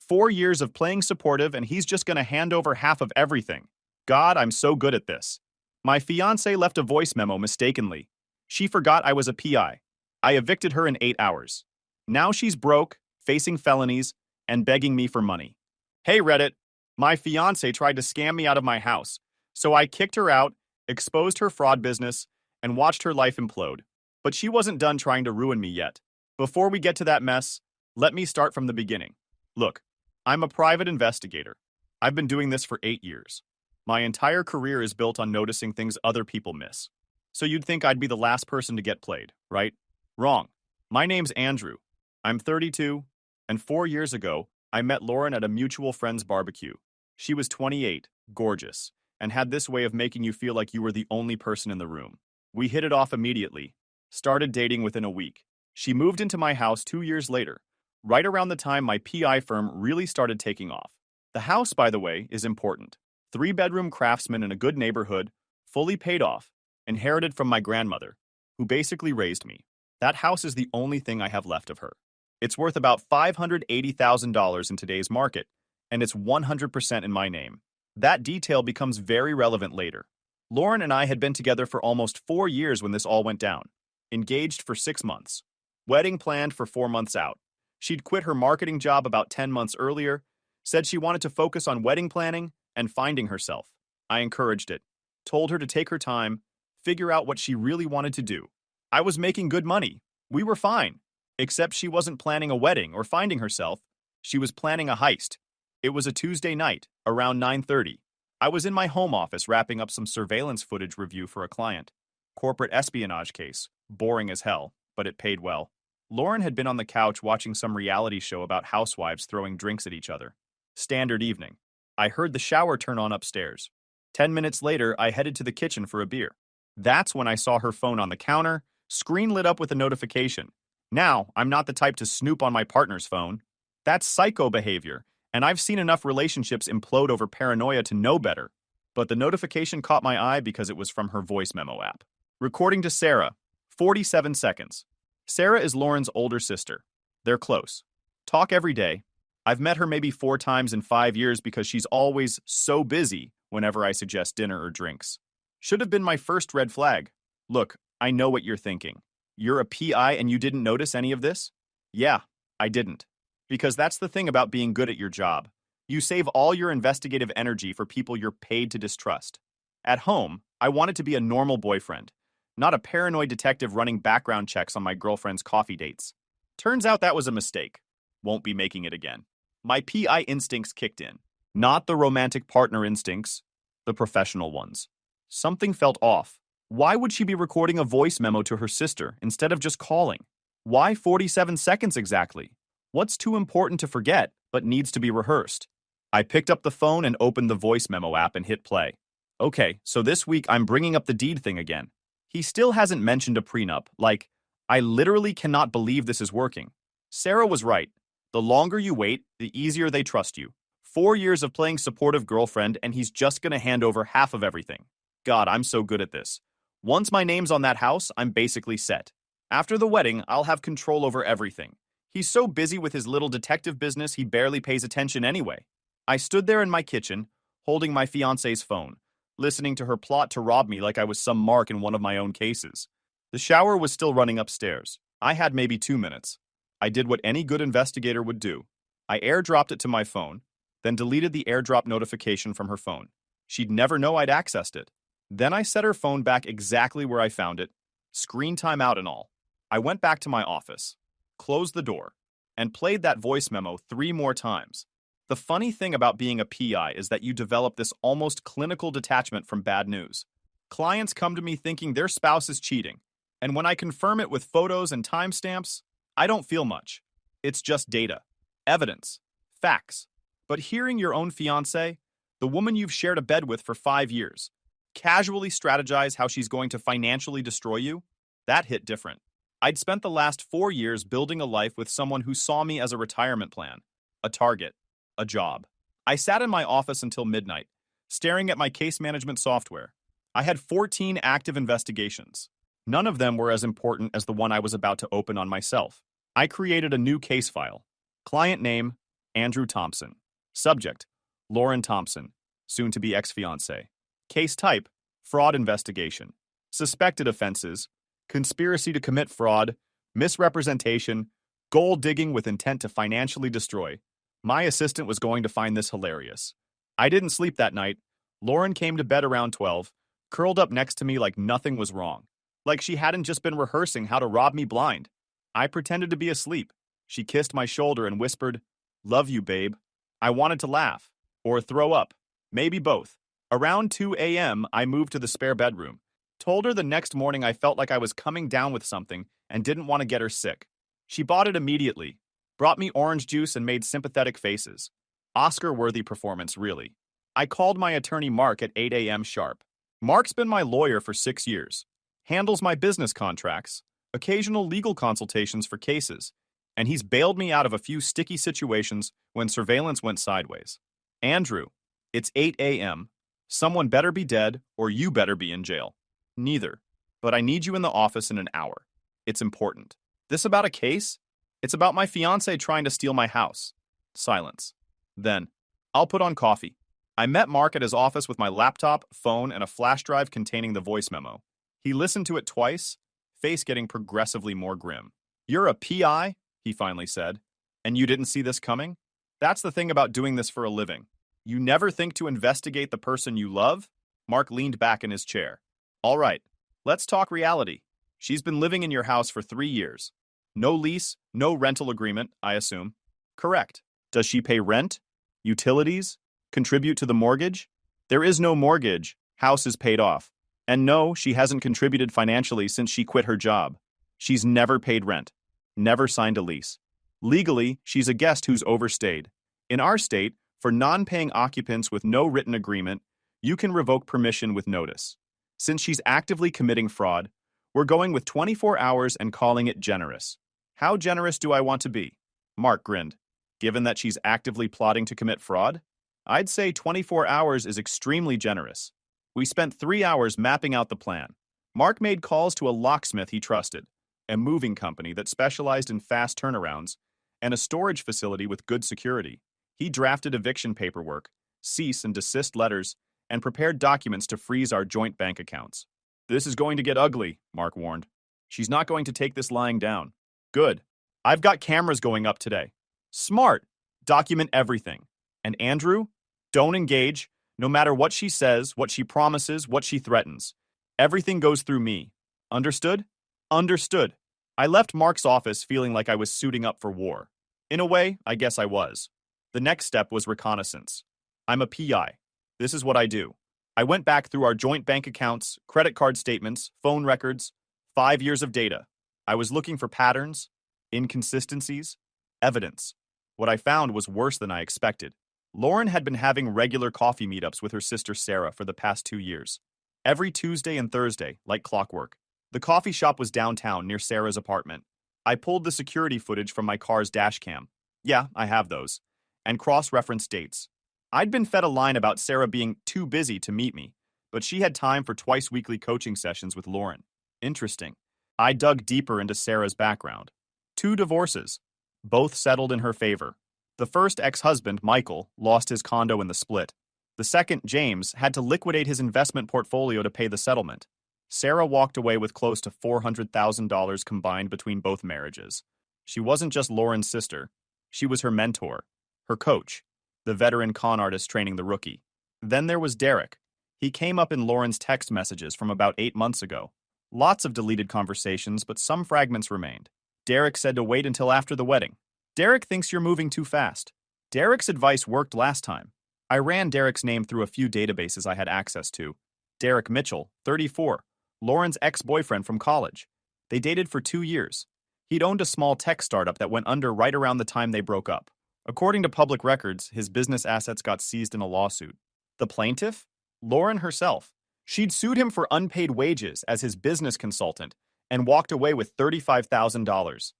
4 years of playing supportive and he's just gonna hand over half of everything. God, I'm so good at this. My fiance left a voice memo mistakenly. She forgot I was a PI. I evicted her in 8 hours. Now she's broke, facing felonies, and begging me for money. Hey Reddit, my fiance tried to scam me out of my house, so I kicked her out, exposed her fraud business, and watched her life implode. But she wasn't done trying to ruin me yet. Before we get to that mess, let me start from the beginning. Look, I'm a private investigator. I've been doing this for 8 years. My entire career is built on noticing things other people miss. So you'd think I'd be the last person to get played, right? Wrong. My name's Andrew. I'm 32, and 4 years ago, I met Lauren at a mutual friend's barbecue. She was 28, gorgeous, and had this way of making you feel like you were the only person in the room. We hit it off immediately, started dating within a week. She moved into my house 2 years later, right around the time my PI firm really started taking off. The house, by the way, is important. 3-bedroom craftsman in a good neighborhood, fully paid off, inherited from my grandmother, who basically raised me. That house is the only thing I have left of her. It's worth about $580,000 in today's market, and it's 100% in my name. That detail becomes very relevant later. Lauren and I had been together for almost 4 years when this all went down. Engaged for 6 months. Wedding planned for 4 months out. She'd quit her marketing job about 10 months earlier, said she wanted to focus on wedding planning and finding herself. I encouraged it, told her to take her time, figure out what she really wanted to do. I was making good money. We were fine. Except she wasn't planning a wedding or finding herself. She was planning a heist. It was a Tuesday night, around 9:30. I was in my home office wrapping up some surveillance footage review for a client. Corporate espionage case. Boring as hell, but it paid well. Lauren had been on the couch watching some reality show about housewives throwing drinks at each other. Standard evening. I heard the shower turn on upstairs. 10 minutes later, I headed to the kitchen for a beer. That's when I saw her phone on the counter, screen lit up with a notification. Now, I'm not the type to snoop on my partner's phone. That's psycho behavior, and I've seen enough relationships implode over paranoia to know better. But the notification caught my eye because it was from her voice memo app. Recording to Sarah, 47 seconds. Sarah is Lauren's older sister. They're close. Talk every day. I've met her maybe 4 times in 5 years because she's always so busy whenever I suggest dinner or drinks. Should have been my first red flag. Look, I know what you're thinking. You're a PI and you didn't notice any of this? Yeah, I didn't. Because that's the thing about being good at your job. You save all your investigative energy for people you're paid to distrust. At home, I wanted to be a normal boyfriend, not a paranoid detective running background checks on my girlfriend's coffee dates. Turns out that was a mistake. Won't be making it again. My PI instincts kicked in. Not the romantic partner instincts, the professional ones. Something felt off. Why would she be recording a voice memo to her sister instead of just calling? Why 47 seconds exactly? What's too important to forget but needs to be rehearsed? I picked up the phone and opened the voice memo app and hit play. Okay, so this week I'm bringing up the deed thing again. He still hasn't mentioned a prenup, like, I literally cannot believe this is working. Sarah was right. The longer you wait, the easier they trust you. 4 years of playing supportive girlfriend and he's just gonna hand over half of everything. God, I'm so good at this. Once my name's on that house, I'm basically set. After the wedding, I'll have control over everything. He's so busy with his little detective business he barely pays attention anyway. I stood there in my kitchen, holding my fiance's phone, listening to her plot to rob me like I was some mark in one of my own cases. The shower was still running upstairs. I had maybe 2 minutes. I did what any good investigator would do. I airdropped it to my phone, then deleted the airdrop notification from her phone. She'd never know I'd accessed it. Then I set her phone back exactly where I found it, screen time out and all. I went back to my office, closed the door, and played that voice memo 3 more times. The funny thing about being a PI is that you develop this almost clinical detachment from bad news. Clients come to me thinking their spouse is cheating, and when I confirm it with photos and timestamps, I don't feel much. It's just data, evidence, facts. But hearing your own fiancé, the woman you've shared a bed with for 5 years, casually strategize how she's going to financially destroy you, that hit different. I'd spent the last 4 years building a life with someone who saw me as a retirement plan, a target, a job. I sat in my office until midnight, staring at my case management software. I had 14 active investigations. None of them were as important as the one I was about to open on myself. I created a new case file. Client name, Andrew Thompson. Subject, Lauren Thompson, soon-to-be ex-fiancé. Case type, fraud investigation. Suspected offenses, conspiracy to commit fraud, misrepresentation, gold digging with intent to financially destroy. My assistant was going to find this hilarious. I didn't sleep that night. Lauren came to bed around 12, curled up next to me like nothing was wrong. Like she hadn't just been rehearsing how to rob me blind. I pretended to be asleep. She kissed my shoulder and whispered, "Love you, babe." I wanted to laugh. Or throw up. Maybe both. Around 2 a.m., I moved to the spare bedroom. Told her the next morning I felt like I was coming down with something and didn't want to get her sick. She bought it immediately, brought me orange juice and made sympathetic faces. Oscar-worthy performance, really. I called my attorney Mark at 8 a.m. sharp. Mark's been my lawyer for 6 years. Handles my business contracts, occasional legal consultations for cases, and he's bailed me out of a few sticky situations when surveillance went sideways. Andrew, it's 8 a.m. Someone better be dead or you better be in jail. Neither. But I need you in the office in an hour. It's important. This about a case? It's about my fiancé trying to steal my house. Silence. Then, I'll put on coffee. I met Mark at his office with my laptop, phone, and a flash drive containing the voice memo. He listened to it twice, face getting progressively more grim. "You're a PI?" he finally said. "And you didn't see this coming? That's the thing about doing this for a living. You never think to investigate the person you love?" Mark leaned back in his chair. "All right, let's talk reality. She's been living in your house for 3 years. No lease, no rental agreement, I assume." "Correct. Does she pay rent? Utilities? Contribute to the mortgage?" "There is no mortgage. House is paid off. And no, she hasn't contributed financially since she quit her job. She's never paid rent. Never signed a lease. Legally, she's a guest who's overstayed. In our state, for non-paying occupants with no written agreement, you can revoke permission with notice. Since she's actively committing fraud, we're going with 24 hours and calling it generous." "How generous do I want to be?" Mark grinned. "Given that she's actively plotting to commit fraud? I'd say 24 hours is extremely generous." We spent 3 hours mapping out the plan. Mark made calls to a locksmith he trusted, a moving company that specialized in fast turnarounds, and a storage facility with good security. He drafted eviction paperwork, cease and desist letters, and prepared documents to freeze our joint bank accounts. "This is going to get ugly," Mark warned. "She's not going to take this lying down." "Good. I've got cameras going up today." "Smart. Document everything. And Andrew, don't engage, no matter what she says, what she promises, what she threatens. Everything goes through me. Understood?" "Understood." I left Mark's office feeling like I was suiting up for war. In a way, I guess I was. The next step was reconnaissance. I'm a PI. This is what I do. I went back through our joint bank accounts, credit card statements, phone records, 5 years of data. I was looking for patterns, inconsistencies, evidence. What I found was worse than I expected. Lauren had been having regular coffee meetups with her sister Sarah for the past 2 years. Every Tuesday and Thursday, like clockwork. The coffee shop was downtown near Sarah's apartment. I pulled the security footage from my car's dash cam. Yeah, I have those. And cross-referenced dates. I'd been fed a line about Sarah being too busy to meet me, but she had time for twice-weekly coaching sessions with Lauren. Interesting. I dug deeper into Sarah's background. 2 divorces, both settled in her favor. The first ex-husband, Michael, lost his condo in the split. The second, James, had to liquidate his investment portfolio to pay the settlement. Sarah walked away with close to $400,000 combined between both marriages. She wasn't just Lauren's sister. She was her mentor, her coach, the veteran con artist training the rookie. Then there was Derek. He came up in Lauren's text messages from about 8 months ago. Lots of deleted conversations, but some fragments remained. Derek said to wait until after the wedding. "Derek thinks you're moving too fast." Derek's advice worked last time. I ran Derek's name through a few databases I had access to. Derek Mitchell, 34, Lauren's ex-boyfriend from college. They dated for 2 years. He'd owned a small tech startup that went under right around the time they broke up. According to public records, his business assets got seized in a lawsuit. The plaintiff? Lauren herself. She'd sued him for unpaid wages as his business consultant and walked away with $35,000.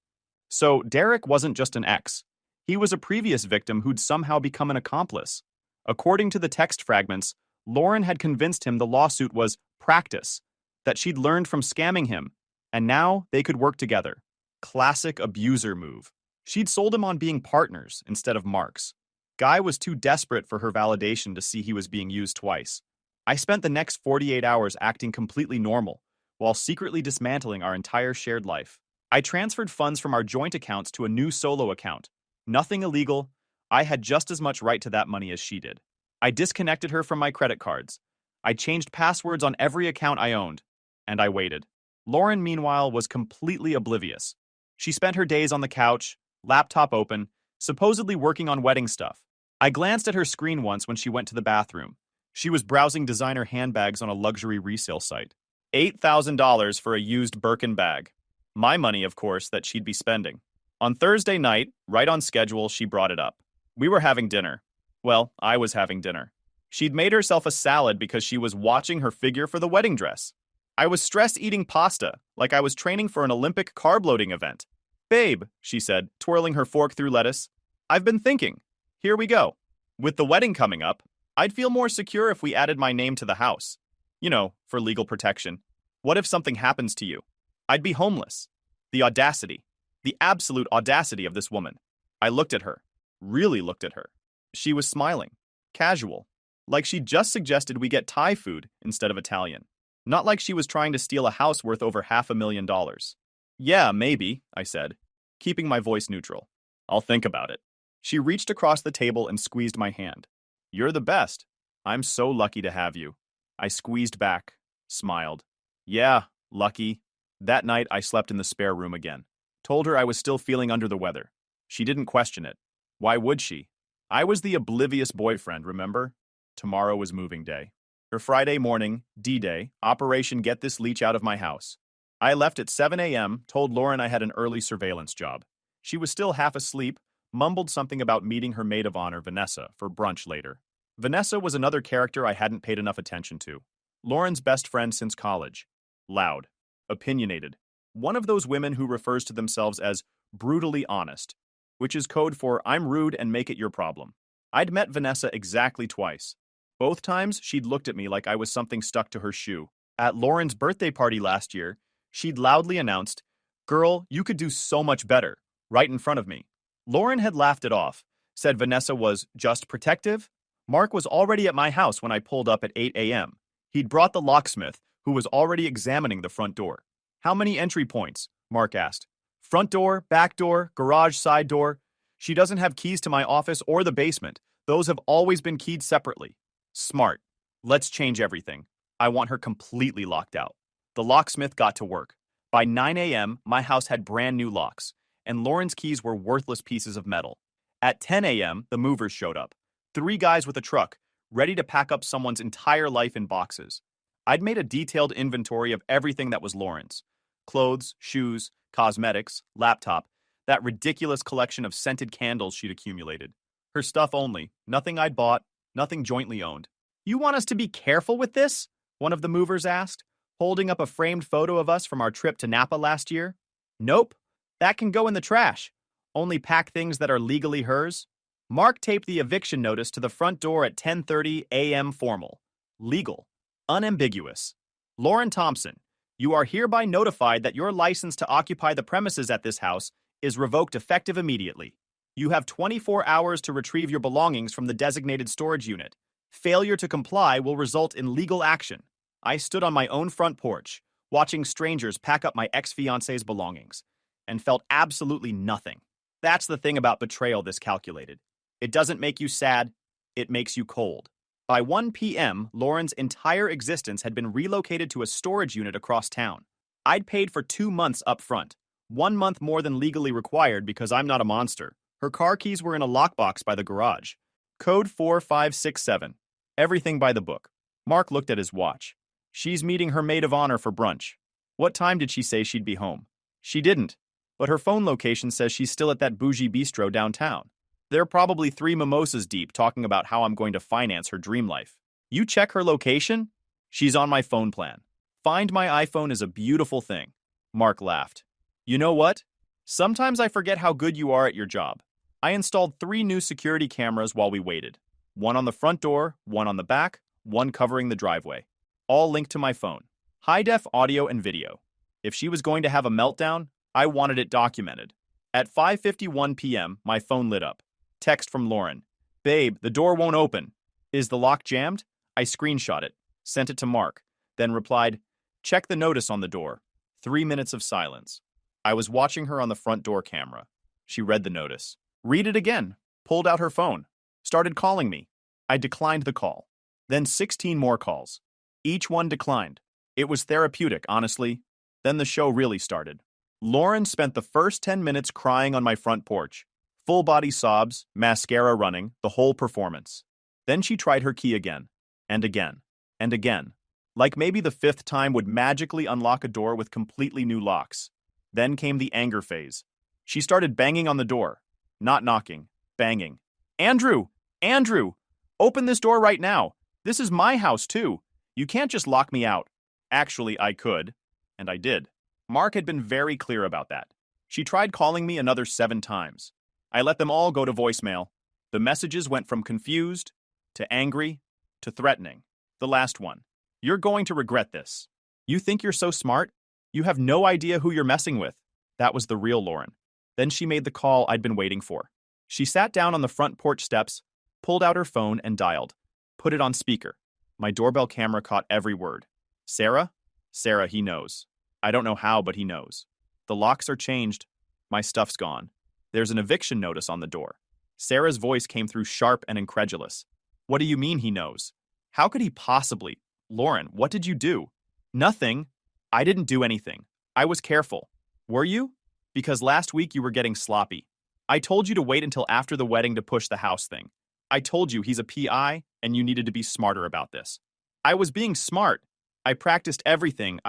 So Derek wasn't just an ex. He was a previous victim who'd somehow become an accomplice. According to the text fragments, Lauren had convinced him the lawsuit was practice, that she'd learned from scamming him, and now they could work together. Classic abuser move. She'd sold him on being partners instead of marks. Guy was too desperate for her validation to see he was being used twice. I spent the next 48 hours acting completely normal, while secretly dismantling our entire shared life. I transferred funds from our joint accounts to a new solo account. Nothing illegal. I had just as much right to that money as she did. I disconnected her from my credit cards. I changed passwords on every account I owned. And I waited. Lauren, meanwhile, was completely oblivious. She spent her days on the couch, laptop open, supposedly working on wedding stuff. I glanced at her screen once when she went to the bathroom. She was browsing designer handbags on a luxury resale site. $8,000 for a used Birkin bag. My money, of course, that she'd be spending. On Thursday night, right on schedule, she brought it up. We were having dinner. Well, I was having dinner. She'd made herself a salad because she was watching her figure for the wedding dress. I was stress eating pasta, like I was training for an Olympic carb loading event. Babe, she said, twirling her fork through lettuce, I've been thinking. Here we go. With the wedding coming up, I'd feel more secure if we added my name to the house. You know, for legal protection. What if something happens to you? I'd be homeless. The audacity. The absolute audacity of this woman. I looked at her. Really looked at her. She was smiling. Casual. Like she just suggested we get Thai food instead of Italian. Not like she was trying to steal a house worth over $500,000. Yeah, maybe, I said, keeping my voice neutral. I'll think about it. She reached across the table and squeezed my hand. You're the best. I'm so lucky to have you. I squeezed back, smiled. Yeah, lucky. That night I slept in the spare room again. Told her I was still feeling under the weather. She didn't question it. Why would she? I was the oblivious boyfriend, remember? Tomorrow was moving day. Her Friday morning, D-Day, Operation Get This Leech Out of My House. I left at 7 a.m., told Lauren I had an early surveillance job. She was still half asleep, mumbled something about meeting her maid of honor, Vanessa, for brunch later. Vanessa was another character I hadn't paid enough attention to. Lauren's best friend since college. Loud. Opinionated. One of those women who refers to themselves as brutally honest, which is code for I'm rude and make it your problem. I'd met Vanessa exactly twice. Both times, she'd looked at me like I was something stuck to her shoe. At Lauren's birthday party last year, she'd loudly announced, "Girl, you could do so much better," right in front of me. Lauren had laughed it off, said Vanessa was just protective. Mark was already at my house when I pulled up at 8 a.m. He'd brought the locksmith, who was already examining the front door. How many entry points? Mark asked. Front door, back door, garage, side door. She doesn't have keys to my office or the basement. Those have always been keyed separately. Smart. Let's change everything. I want her completely locked out. The locksmith got to work. By 9 a.m., my house had brand new locks, and Lauren's keys were worthless pieces of metal. At 10 a.m., the movers showed up. 3 guys with a truck, ready to pack up someone's entire life in boxes. I'd made a detailed inventory of everything that was Lauren's. Clothes, shoes, cosmetics, laptop, that ridiculous collection of scented candles she'd accumulated. Her stuff only, nothing I'd bought, nothing jointly owned. You want us to be careful with this? One of the movers asked, holding up a framed photo of us from our trip to Napa last year. Nope, that can go in the trash. Only pack things that are legally hers. Mark taped the eviction notice to the front door at 10:30 a.m. formal. Legal. Unambiguous. Lauren Thompson, you are hereby notified that your license to occupy the premises at this house is revoked effective immediately. You have 24 hours to retrieve your belongings from the designated storage unit. Failure to comply will result in legal action. I stood on my own front porch, watching strangers pack up my ex-fiance's belongings, and felt absolutely nothing. That's the thing about betrayal this calculated. It doesn't make you sad, it makes you cold. By 1 p.m., Lauren's entire existence had been relocated to a storage unit across town. I'd paid for 2 months up front, 1 month more than legally required because I'm not a monster. Her car keys were in a lockbox by the garage. Code 4567. Everything by the book. Mark looked at his watch. She's meeting her maid of honor for brunch. What time did she say she'd be home? She didn't, but her phone location says she's still at that bougie bistro downtown. They're probably 3 mimosas deep talking about how I'm going to finance her dream life. You check her location? She's on my phone plan. Find My iPhone is a beautiful thing. Mark laughed. You know what? Sometimes I forget how good you are at your job. I installed 3 new security cameras while we waited. One on the front door, one on the back, one covering the driveway. All linked to my phone. High-def audio and video. If she was going to have a meltdown, I wanted it documented. At 5:51 p.m., my phone lit up. Text from Lauren. Babe, the door won't open. Is the lock jammed? I screenshot it, sent it to Mark, then replied, check the notice on the door. 3 minutes of silence. I was watching her on the front door camera. She read the notice. Read it again. Pulled out her phone. Started calling me. I declined the call. Then 16 more calls. Each one declined. It was therapeutic, honestly. Then the show really started. Lauren spent the first 10 minutes crying on my front porch. Full body sobs, mascara running, the whole performance. Then she tried her key again, and again, and again. Like maybe the fifth time would magically unlock a door with completely new locks. Then came the anger phase. She started banging on the door. Not knocking, banging. Andrew! Andrew! Open this door right now. This is my house, too. You can't just lock me out. Actually, I could. And I did. Mark had been very clear about that. She tried calling me another 7 times. I let them all go to voicemail. The messages went from confused, to angry, to threatening. The last one. You're going to regret this. You think you're so smart? You have no idea who you're messing with. That was the real Lauren. Then she made the call I'd been waiting for. She sat down on the front porch steps, pulled out her phone and dialed. Put it on speaker. My doorbell camera caught every word. Sarah? Sarah, he knows. I don't know how, but he knows. The locks are changed. My stuff's gone. There's an eviction notice on the door. Sarah's voice came through sharp and incredulous. What do you mean he knows? How could he possibly? Lauren, what did you do? Nothing. I didn't do anything. I was careful. Were you? Because last week you were getting sloppy. I told you to wait until after the wedding to push the house thing. I told you he's a PI and you needed to be smarter about this. I was being smart. I practiced everything.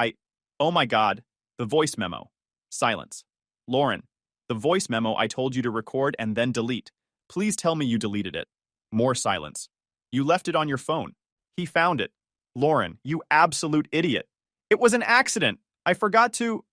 Oh my God. The voice memo. Silence. Lauren, the voice memo I told you to record and then delete. Please tell me you deleted it. More silence. You left it on your phone. He found it. Lauren, you absolute idiot. It was an accident. I forgot to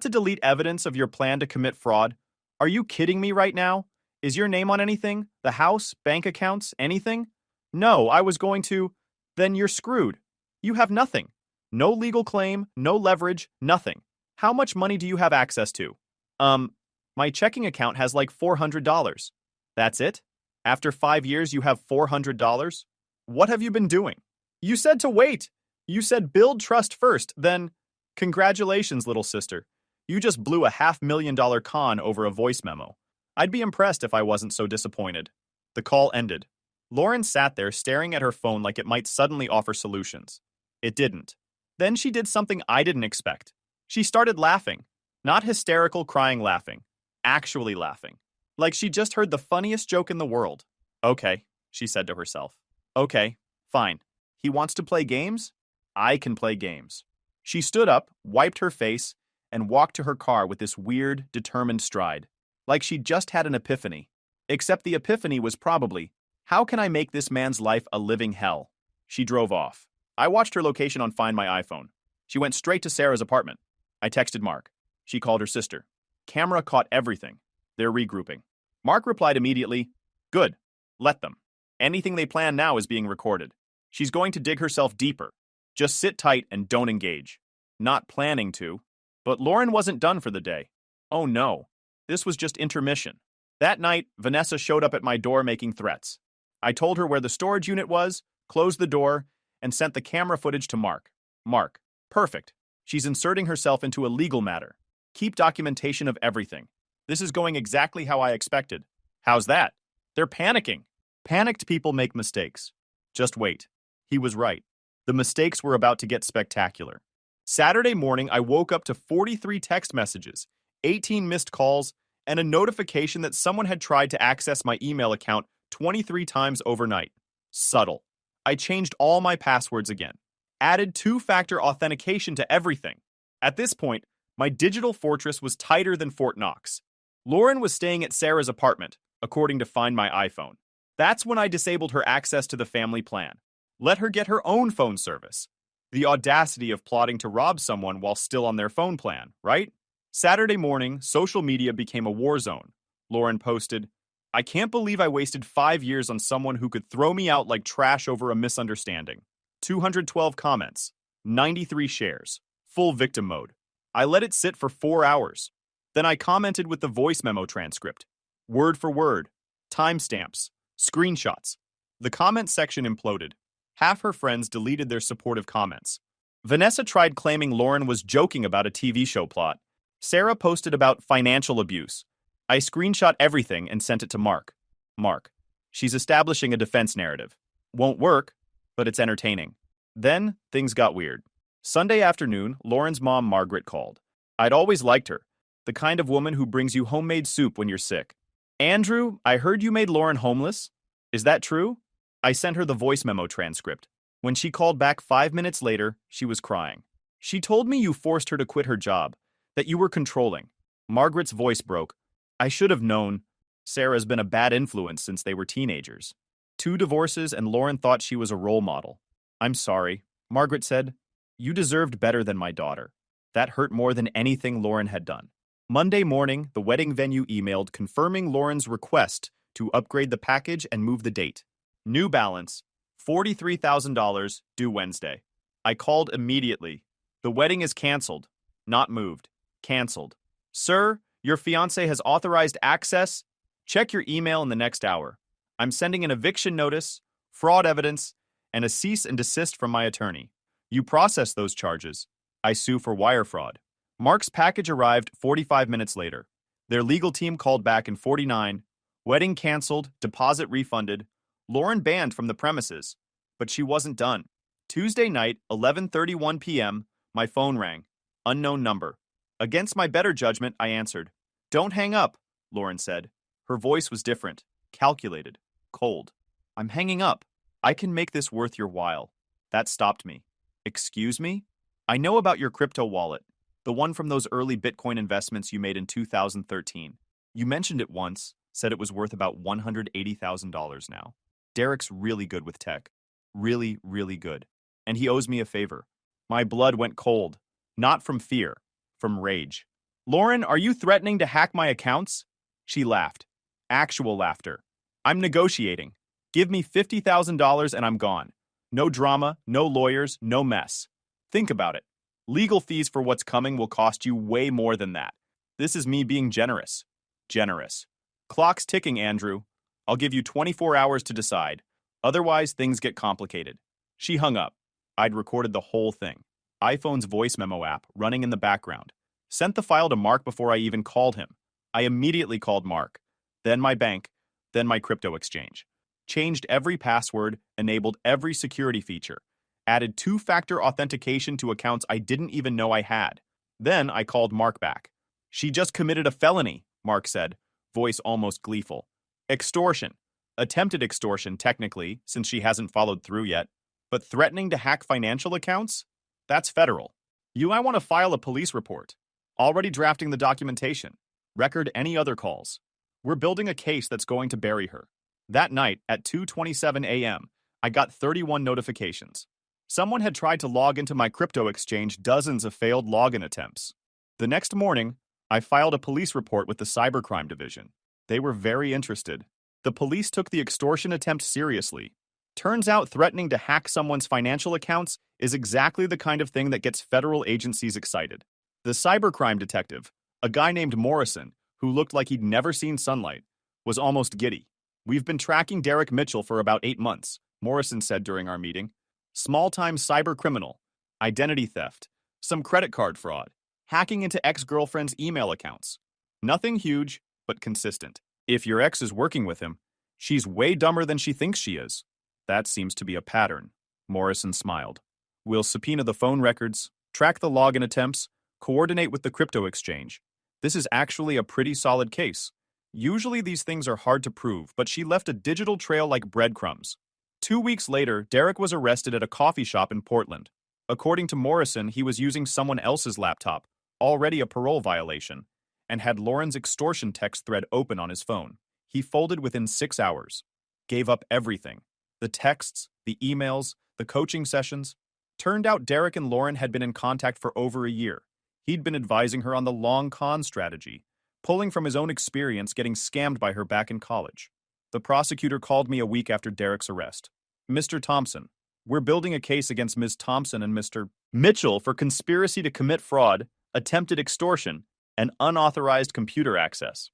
delete evidence of your plan to commit fraud. Are you kidding me right now? Is your name on anything? The house, bank accounts, anything? No, I was going to. Then you're screwed. You have nothing. No legal claim, no leverage, nothing. How much money do you have access to? My checking account has like $400. That's it? After 5 years, you have $400? What have you been doing? You said to wait. You said build trust first, then... Congratulations, little sister. You just blew a $500,000 con over a voice memo. I'd be impressed if I wasn't so disappointed. The call ended. Lauren sat there staring at her phone like it might suddenly offer solutions. It didn't. Then she did something I didn't expect. She started laughing. Not hysterical crying laughing. Actually laughing. Like she just heard the funniest joke in the world. Okay, she said to herself. Okay, fine. He wants to play games? I can play games. She stood up, wiped her face, and walked to her car with this weird, determined stride. Like she'd just had an epiphany. Except the epiphany was probably, how can I make this man's life a living hell? She drove off. I watched her location on Find My iPhone. She went straight to Sarah's apartment. I texted Mark. She called her sister. Camera caught everything. They're regrouping. Mark replied immediately, good. Let them. Anything they plan now is being recorded. She's going to dig herself deeper. Just sit tight and don't engage. Not planning to. But Lauren wasn't done for the day. Oh no. This was just intermission. That night, Vanessa showed up at my door making threats. I told her where the storage unit was, closed the door, and sent the camera footage to Mark. Mark. Perfect. She's inserting herself into a legal matter. Keep documentation of everything. This is going exactly how I expected. How's that? They're panicking. Panicked people make mistakes. Just wait. He was right. The mistakes were about to get spectacular. Saturday morning, I woke up to 43 text messages, 18 missed calls, and a notification that someone had tried to access my email account 23 times overnight. Subtle. I changed all my passwords again. Added 2-factor authentication to everything. At this point, my digital fortress was tighter than Fort Knox. Lauren was staying at Sarah's apartment, according to Find My iPhone. That's when I disabled her access to the family plan. Let her get her own phone service. The audacity of plotting to rob someone while still on their phone plan, right? Saturday morning, social media became a war zone. Lauren posted, I can't believe I wasted 5 years on someone who could throw me out like trash over a misunderstanding. 212 comments, 93 shares, full victim mode. I let it sit for 4 hours. Then I commented with the voice memo transcript. Word for word. Timestamps. Screenshots. The comment section imploded. Half her friends deleted their supportive comments. Vanessa tried claiming Lauren was joking about a TV show plot. Sarah posted about financial abuse. I screenshot everything and sent it to Mark. Mark. She's establishing a defense narrative. Won't work, but it's entertaining. Then, things got weird. Sunday afternoon, Lauren's mom Margaret called. I'd always liked her. The kind of woman who brings you homemade soup when you're sick. Andrew, I heard you made Lauren homeless. Is that true? I sent her the voice memo transcript. When she called back 5 minutes later, she was crying. She told me you forced her to quit her job, that you were controlling. Margaret's voice broke. I should have known. Sarah's been a bad influence since they were teenagers. 2 divorces and Lauren thought she was a role model. I'm sorry, Margaret said. You deserved better than my daughter. That hurt more than anything Lauren had done. Monday morning, the wedding venue emailed confirming Lauren's request to upgrade the package and move the date. New balance, $43,000, due Wednesday. I called immediately. The wedding is canceled. Not moved. Canceled. Sir, your fiancé has authorized access. Check your email in the next hour. I'm sending an eviction notice, fraud evidence, and a cease and desist from my attorney. You process those charges. I sue for wire fraud. Mark's package arrived 45 minutes later. Their legal team called back in 49. Wedding canceled, deposit refunded. Lauren banned from the premises. But she wasn't done. Tuesday night, 11:31 p.m., my phone rang. Unknown number. Against my better judgment, I answered. Don't hang up, Lauren said. Her voice was different, calculated, cold. I'm hanging up. I can make this worth your while. That stopped me. Excuse me? I know about your crypto wallet, the one from those early Bitcoin investments you made in 2013. You mentioned it once, said it was worth about $180,000 now. Derek's really good with tech. Really, really good. And he owes me a favor. My blood went cold. Not from fear, from rage. Lauren, are you threatening to hack my accounts? She laughed. Actual laughter. I'm negotiating. Give me $50,000 and I'm gone. No drama, no lawyers, no mess. Think about it. Legal fees for what's coming will cost you way more than that. This is me being generous. Generous. Clock's ticking, Andrew. I'll give you 24 hours to decide. Otherwise, things get complicated. She hung up. I'd recorded the whole thing. iPhone's voice memo app running in the background. Sent the file to Mark before I even called him. I immediately called Mark. Then my bank. Then my crypto exchange. Changed every password, enabled every security feature. Added 2-factor authentication to accounts I didn't even know I had. Then I called Mark back. She just committed a felony, Mark said, voice almost gleeful. Extortion. Attempted extortion, technically, since she hasn't followed through yet. But threatening to hack financial accounts? That's federal. I want to file a police report. Already drafting the documentation. Record any other calls. We're building a case that's going to bury her. That night, at 2:27 a.m., I got 31 notifications. Someone had tried to log into my crypto exchange, dozens of failed login attempts. The next morning, I filed a police report with the Cybercrime Division. They were very interested. The police took the extortion attempt seriously. Turns out threatening to hack someone's financial accounts is exactly the kind of thing that gets federal agencies excited. The cybercrime detective, a guy named Morrison, who looked like he'd never seen sunlight, was almost giddy. We've been tracking Derek Mitchell for about 8 months, Morrison said during our meeting. Small-time cyber criminal, identity theft, some credit card fraud, hacking into ex-girlfriend's email accounts. Nothing huge, but consistent. If your ex is working with him, she's way dumber than she thinks she is. That seems to be a pattern. Morrison smiled. We'll subpoena the phone records, track the login attempts, coordinate with the crypto exchange. This is actually a pretty solid case. Usually these things are hard to prove, but she left a digital trail like breadcrumbs. 2 weeks later, Derek was arrested at a coffee shop in Portland. According to Morrison, he was using someone else's laptop, already a parole violation, and had Lauren's extortion text thread open on his phone. He folded within 6 hours. Gave up everything. The texts, the emails, the coaching sessions. Turned out Derek and Lauren had been in contact for over a year. He'd been advising her on the long con strategy, pulling from his own experience getting scammed by her back in college. The prosecutor called me a week after Derek's arrest. Mr. Thompson, we're building a case against Ms. Thompson and Mr. Mitchell for conspiracy to commit fraud, attempted extortion, and unauthorized computer access.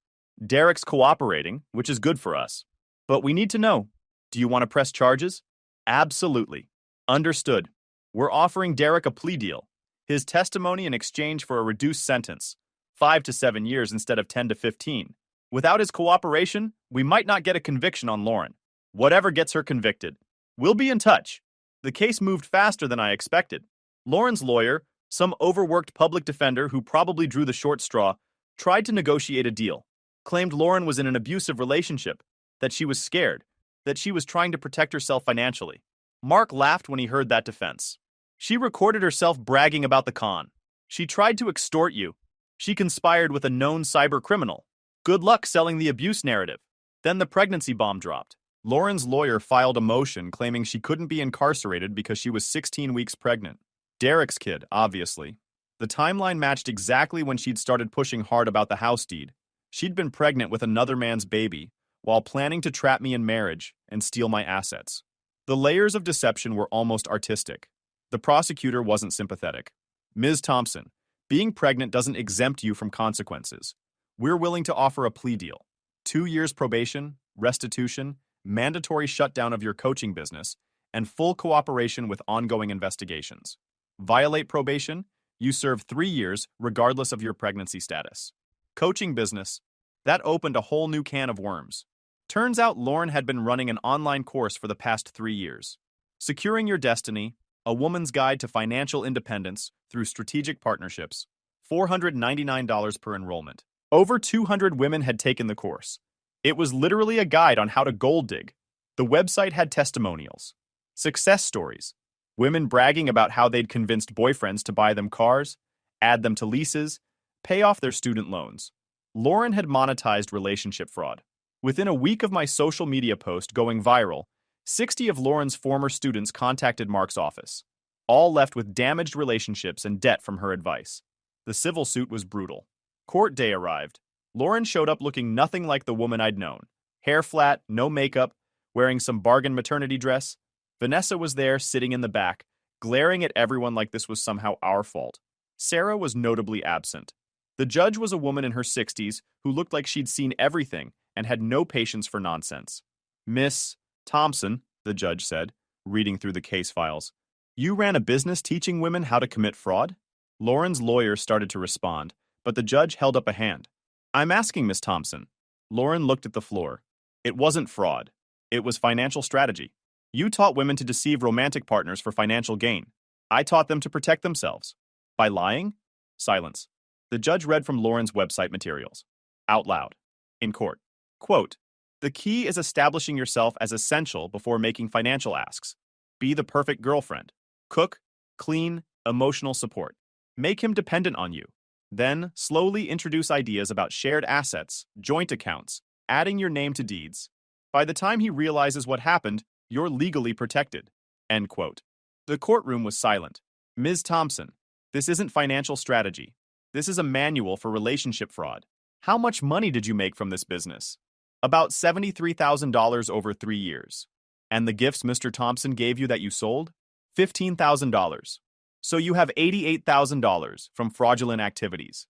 Derek's cooperating, which is good for us. But we need to know, do you want to press charges? Absolutely. Understood. We're offering Derek a plea deal. His testimony in exchange for a reduced sentence, 5 to 7 years instead of 10 to 15. Without his cooperation, we might not get a conviction on Lauren. Whatever gets her convicted. We'll be in touch. The case moved faster than I expected. Lauren's lawyer, some overworked public defender who probably drew the short straw, tried to negotiate a deal, claimed Lauren was in an abusive relationship, that she was scared, that she was trying to protect herself financially. Mark laughed when he heard that defense. She recorded herself bragging about the con. She tried to extort you. She conspired with a known cyber criminal. Good luck selling the abuse narrative. Then the pregnancy bomb dropped. Lauren's lawyer filed a motion claiming she couldn't be incarcerated because she was 16 weeks pregnant. Derek's kid, obviously. The timeline matched exactly when she'd started pushing hard about the house deed. She'd been pregnant with another man's baby, while planning to trap me in marriage and steal my assets. The layers of deception were almost artistic. The prosecutor wasn't sympathetic. Ms. Thompson, being pregnant doesn't exempt you from consequences. We're willing to offer a plea deal. 2 years probation, restitution, mandatory shutdown of your coaching business, and full cooperation with ongoing investigations. Violate probation, you serve 3 years regardless of your pregnancy status. Coaching business, that opened a whole new can of worms. Turns out Lauren had been running an online course for the past 3 years. Securing Your Destiny, A Woman's Guide to Financial Independence Through Strategic Partnerships, $499 per enrollment. Over 200 women had taken the course. It was literally a guide on how to gold dig. The website had testimonials, success stories, women bragging about how they'd convinced boyfriends to buy them cars, add them to leases, pay off their student loans. Lauren had monetized relationship fraud. Within a week of my social media post going viral, 60 of Lauren's former students contacted Mark's office, all left with damaged relationships and debt from her advice. The civil suit was brutal. Court day arrived. Lauren showed up looking nothing like the woman I'd known. Hair flat, no makeup, wearing some bargain maternity dress. Vanessa was there, sitting in the back, glaring at everyone like this was somehow our fault. Sarah was notably absent. The judge was a woman in her 60s who looked like she'd seen everything and had no patience for nonsense. Miss Thompson, the judge said, reading through the case files, you ran a business teaching women how to commit fraud? Lauren's lawyer started to respond, but the judge held up a hand. I'm asking, Miss Thompson. Lauren looked at the floor. It wasn't fraud. It was financial strategy. You taught women to deceive romantic partners for financial gain. I taught them to protect themselves. By lying? Silence. The judge read from Lauren's website materials. Out loud. In court. Quote, the key is establishing yourself as essential before making financial asks. Be the perfect girlfriend. Cook, clean, emotional support. Make him dependent on you. Then, slowly introduce ideas about shared assets, joint accounts, adding your name to deeds. By the time he realizes what happened, you're legally protected. End quote. The courtroom was silent. Ms. Thompson, this isn't financial strategy. This is a manual for relationship fraud. How much money did you make from this business? About $73,000 over 3 years. And the gifts Mr. Thompson gave you that you sold? $15,000. So you have $88,000 from fraudulent activities.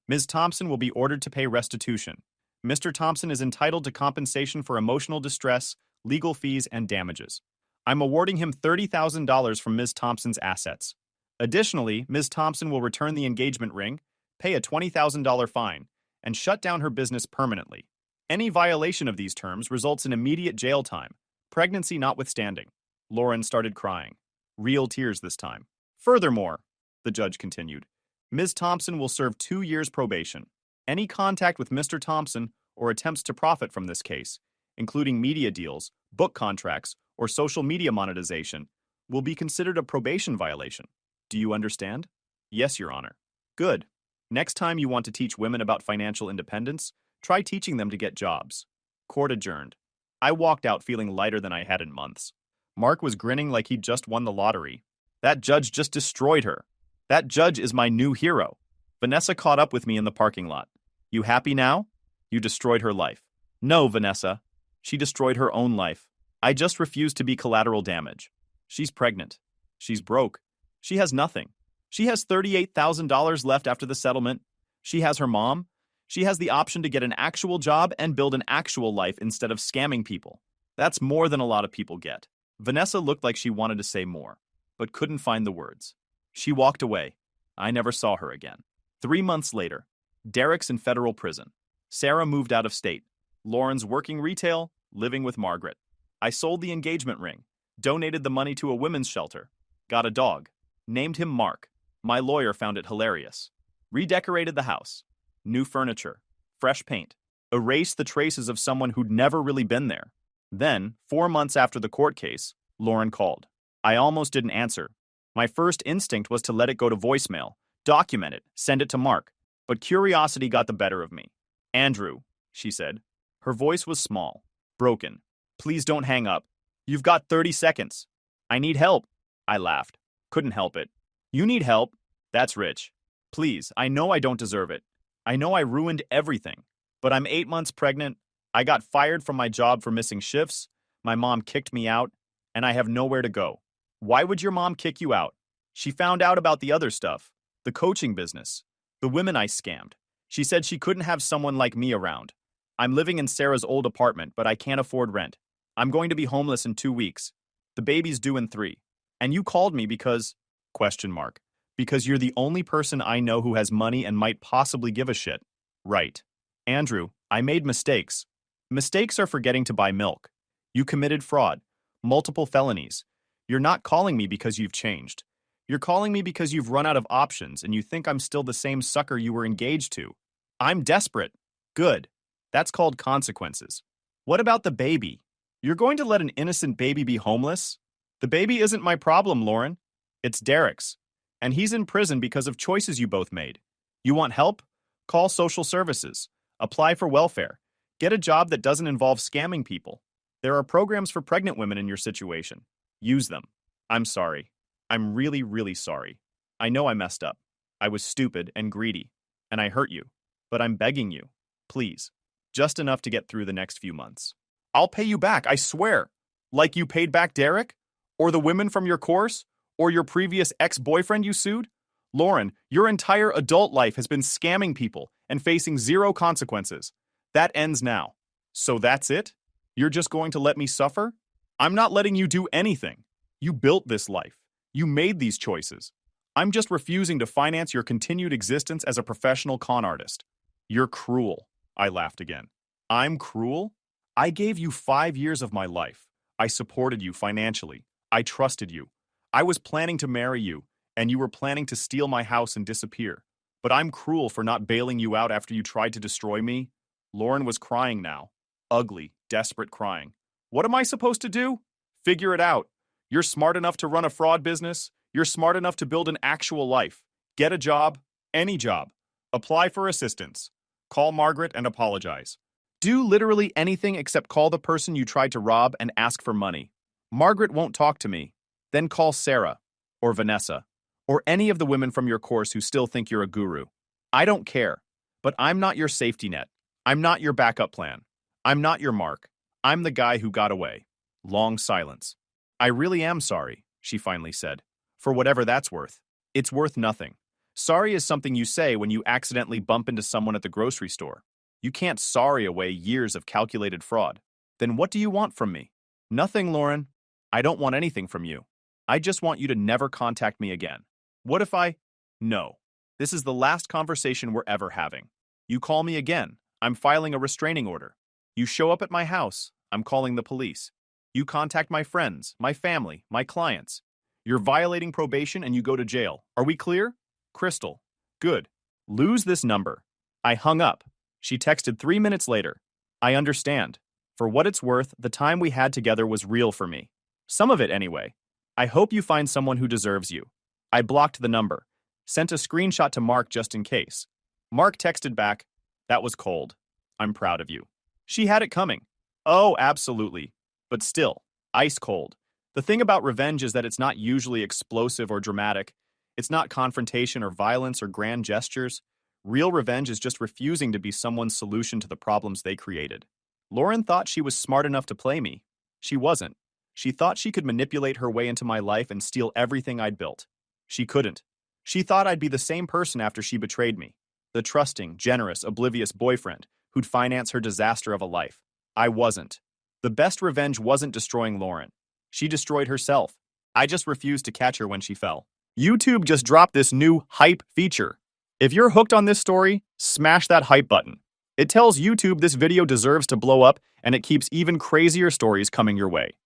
Ms. Thompson will be ordered to pay restitution. Mr. Thompson is entitled to compensation for emotional distress, legal fees, and damages. I'm awarding him $30,000 from Ms. Thompson's assets. Additionally, Ms. Thompson will return the engagement ring, pay a $20,000 fine, and shut down her business permanently. Any violation of these terms results in immediate jail time, pregnancy notwithstanding. Lauren started crying. Real tears this time. Furthermore, the judge continued, Ms. Thompson will serve 2 years probation. Any contact with Mr. Thompson or attempts to profit from this case, including media deals, book contracts, or social media monetization, will be considered a probation violation. Do you understand? Yes, Your Honor. Good. Next time you want to teach women about financial independence, try teaching them to get jobs. Court adjourned. I walked out feeling lighter than I had in months. Mark was grinning like he'd just won the lottery. That judge just destroyed her. That judge is my new hero. Vanessa caught up with me in the parking lot. You happy now? You destroyed her life. No, Vanessa. She destroyed her own life. I just refuse to be collateral damage. She's pregnant. She's broke. She has nothing. She has $38,000 left after the settlement. She has her mom. She has the option to get an actual job and build an actual life instead of scamming people. That's more than a lot of people get. Vanessa looked like she wanted to say more, but couldn't find the words. She walked away. I never saw her again. 3 months later, Derek's in federal prison. Sarah moved out of state. Lauren's working retail, living with Margaret. I sold the engagement ring, donated the money to a women's shelter, got a dog, named him Mark. My lawyer found it hilarious. Redecorated the house. New furniture, fresh paint, erased the traces of someone who'd never really been there. Then, 4 months after the court case, Lauren called. I almost didn't answer. My first instinct was to let it go to voicemail, document it, send it to Mark. But curiosity got the better of me. Andrew, she said. Her voice was small, broken. Please don't hang up. You've got 30 seconds. I need help. I laughed. Couldn't help it. You need help? That's rich. Please, I know I don't deserve it. I know I ruined everything. But I'm 8 months pregnant. I got fired from my job for missing shifts. My mom kicked me out, and I have nowhere to go. Why would your mom kick you out? She found out about the other stuff, the coaching business, the women I scammed. She said she couldn't have someone like me around. I'm living in Sarah's old apartment, but I can't afford rent. I'm going to be homeless in 2 weeks. The baby's due in 3. And you called me because... Question mark. Because you're the only person I know who has money and might possibly give a shit. Right. Andrew, I made mistakes. Mistakes are forgetting to buy milk. You committed fraud, multiple felonies. You're not calling me because you've changed. You're calling me because you've run out of options and you think I'm still the same sucker you were engaged to. I'm desperate. Good. That's called consequences. What about the baby? You're going to let an innocent baby be homeless? The baby isn't my problem, Lauren. It's Derek's. And he's in prison because of choices you both made. You want help? Call social services. Apply for welfare. Get a job that doesn't involve scamming people. There are programs for pregnant women in your situation. Use them. I'm sorry. I'm really, really sorry. I know I messed up. I was stupid and greedy, and I hurt you. But I'm begging you, please, just enough to get through the next few months. I'll pay you back, I swear. Like you paid back Derek? Or the women from your course? Or your previous ex-boyfriend you sued? Lauren, your entire adult life has been scamming people and facing zero consequences. That ends now. So that's it? You're just going to let me suffer? I'm not letting you do anything. You built this life. You made these choices. I'm just refusing to finance your continued existence as a professional con artist. You're cruel. I laughed again. I'm cruel? I gave you 5 years of my life. I supported you financially. I trusted you. I was planning to marry you, and you were planning to steal my house and disappear. But I'm cruel for not bailing you out after you tried to destroy me. Lauren was crying now. Ugly, desperate crying. What am I supposed to do? Figure it out. You're smart enough to run a fraud business. You're smart enough to build an actual life. Get a job, any job. Apply for assistance. Call Margaret and apologize. Do literally anything except call the person you tried to rob and ask for money. Margaret won't talk to me. Then call Sarah, or Vanessa, or any of the women from your course who still think you're a guru. I don't care, but I'm not your safety net. I'm not your backup plan. I'm not your Mark. I'm the guy who got away. Long silence. I really am sorry, she finally said. For whatever that's worth. It's worth nothing. Sorry is something you say when you accidentally bump into someone at the grocery store. You can't sorry away years of calculated fraud. Then what do you want from me? Nothing, Lauren. I don't want anything from you. I just want you to never contact me again. What if I... No. This is the last conversation we're ever having. You call me again. I'm filing a restraining order. You show up at my house. I'm calling the police. You contact my friends, my family, my clients. You're violating probation and you go to jail. Are we clear? Crystal. Good. Lose this number. I hung up. She texted 3 minutes later. I understand. For what it's worth, the time we had together was real for me. Some of it, anyway. I hope you find someone who deserves you. I blocked the number. Sent a screenshot to Mark just in case. Mark texted back, that was cold. I'm proud of you. She had it coming. Oh, absolutely. But still, ice cold. The thing about revenge is that it's not usually explosive or dramatic. It's not confrontation or violence or grand gestures. Real revenge is just refusing to be someone's solution to the problems they created. Lauren thought she was smart enough to play me. She wasn't. She thought she could manipulate her way into my life and steal everything I'd built. She couldn't. She thought I'd be the same person after she betrayed me. the trusting, generous, oblivious boyfriend who'd finance her disaster of a life. I wasn't. The best revenge wasn't destroying Lauren. She destroyed herself. I just refused to catch her when she fell. YouTube just dropped this new hype feature. If you're hooked on this story, smash that hype button. It tells YouTube this video deserves to blow up, and it keeps even crazier stories coming your way.